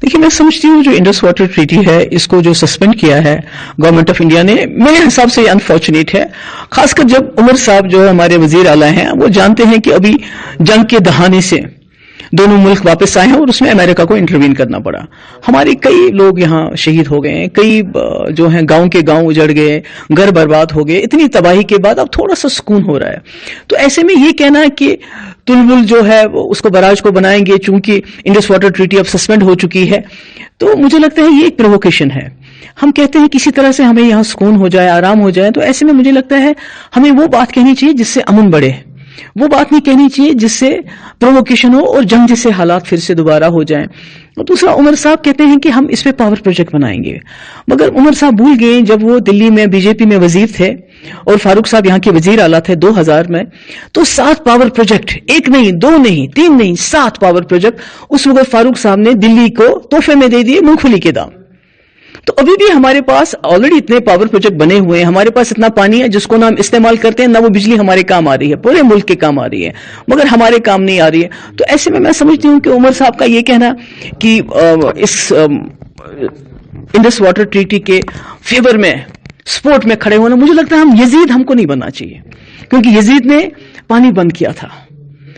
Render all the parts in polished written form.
देखिए, मैं समझती हूँ जो इंडस वाटर ट्रीटी है इसको जो सस्पेंड किया है गवर्नमेंट ऑफ इंडिया ने, मेरे हिसाब से अनफॉर्चुनेट है। खासकर जब उमर साहब जो हमारे वजीर आला हैं वो जानते हैं कि अभी जंग के दहाने से दोनों मुल्क वापस आए हैं और उसमें अमेरिका को इंटरवीन करना पड़ा। हमारे कई लोग यहाँ शहीद हो गए हैं, कई जो हैं गांव के गांव उजड़ गए, घर बर्बाद हो गए। इतनी तबाही के बाद अब थोड़ा सा सुकून हो रहा है। तो ऐसे में ये कहना है कि तुलबुल जो है उसको बराज को बनाएंगे चूंकि इंडस वाटर ट्रीटी अब सस्पेंड हो चुकी है, तो मुझे लगता है ये एक प्रोवोकेशन है। हम कहते हैं किसी तरह से हमें यहाँ सुकून हो जाए, आराम हो जाए, तो ऐसे में मुझे लगता है हमें वो बात कहनी चाहिए जिससे अमन बढ़े, वो बात नहीं कहनी चाहिए जिससे प्रोवोकेशन हो और जंग जैसे हालात फिर से दोबारा हो जाएं। और दूसरा, उमर साहब कहते हैं कि हम इस पे पावर प्रोजेक्ट बनाएंगे, मगर उमर साहब भूल गए जब वो दिल्ली में बीजेपी में वजीर थे और फारूक साहब यहाँ के वजीर आला थे 2000 में, तो 7 पावर प्रोजेक्ट, 1 नहीं 2 नहीं 3 नहीं 7 पावर प्रोजेक्ट उस वक्त फारूक साहब ने दिल्ली को तोहफे में दे दिए मूंगफली के दाम। तो अभी भी हमारे पास ऑलरेडी इतने पावर प्रोजेक्ट बने हुए हैं, हमारे पास इतना पानी है जिसको ना हम इस्तेमाल करते हैं, ना वो बिजली हमारे काम आ रही है, पूरे मुल्क के काम आ रही है, मगर हमारे काम नहीं आ रही है। तो ऐसे में मैं समझती हूँ कि उमर साहब का ये कहना कि इस इंडस वाटर ट्रीटी के फेवर में सपोर्ट में खड़े होना, मुझे लगता है हम यजीद हमको नहीं बनना चाहिए, क्योंकि यजीद ने पानी बंद किया था,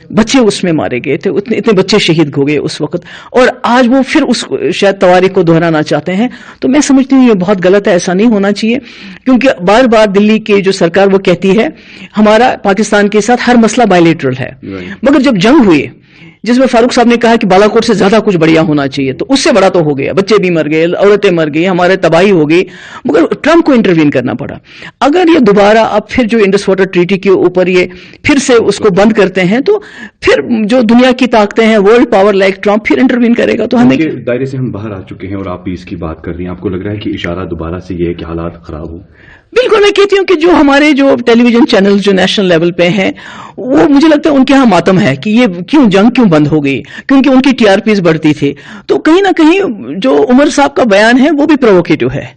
बच्चे उसमें मारे गए थे, इतने बच्चे शहीद हो गए उस वक्त, और आज वो फिर उस शायद तवारीख को दोहराना चाहते हैं। तो मैं समझती हूँ ये बहुत गलत है, ऐसा नहीं होना चाहिए, क्योंकि बार बार दिल्ली की जो सरकार वो कहती है हमारा पाकिस्तान के साथ हर मसला बायलैटरल है, मगर जब जंग हुई जिसमें फारूक साहब ने कहा कि बालाकोट से ज्यादा कुछ बढ़िया होना चाहिए, तो उससे बड़ा तो हो गया, बच्चे भी मर गए, औरतें मर गई, हमारे तबाही हो गई, मगर ट्रंप को इंटरवीन करना पड़ा। अगर ये दोबारा अब फिर जो इंडस वाटर ट्रीटी के ऊपर ये फिर से उसको बंद करते हैं, तो फिर जो दुनिया की ताकतें हैं, वर्ल्ड पावर लाइक ट्रंप फिर इंटरवीन करेगा। तो हमें दायरे से हम बाहर आ चुके हैं और आप पीस की बात कर रही हैं, आपको लग रहा है कि इशारा दोबारा से ये है कि हालात खराब हो? बिल्कुल, मैं कहती हूँ कि जो हमारे जो टेलीविजन चैनल जो नेशनल लेवल पे हैं, वो मुझे लगता है उनके यहाँ मातम है कि ये जंग क्यों बंद हो गई, क्योंकि उनकी टीआरपीज बढ़ती थी। तो कहीं ना कहीं जो उमर साहब का बयान है वो भी प्रोवोकेटिव है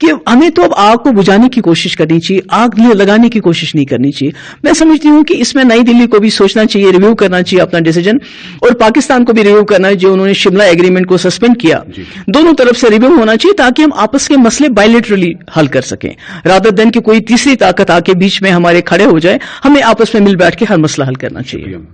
कि हमें तो अब आग को बुझाने की कोशिश करनी चाहिए, आग लगाने की कोशिश नहीं करनी चाहिए। मैं समझती हूँ कि इसमें नई दिल्ली को भी सोचना चाहिए, रिव्यू करना चाहिए अपना डिसीजन, और पाकिस्तान को भी रिव्यू करना है जो उन्होंने शिमला एग्रीमेंट को सस्पेंड किया। दोनों तरफ से रिव्यू होना चाहिए ताकि हम आपस के मसले बायलैटरली हल कर सकें, रादर देन कि कोई तीसरी ताकत आके बीच में हमारे खड़े हो जाए। हमें आपस में मिल बैठ के हर मसला हल करना चाहिए।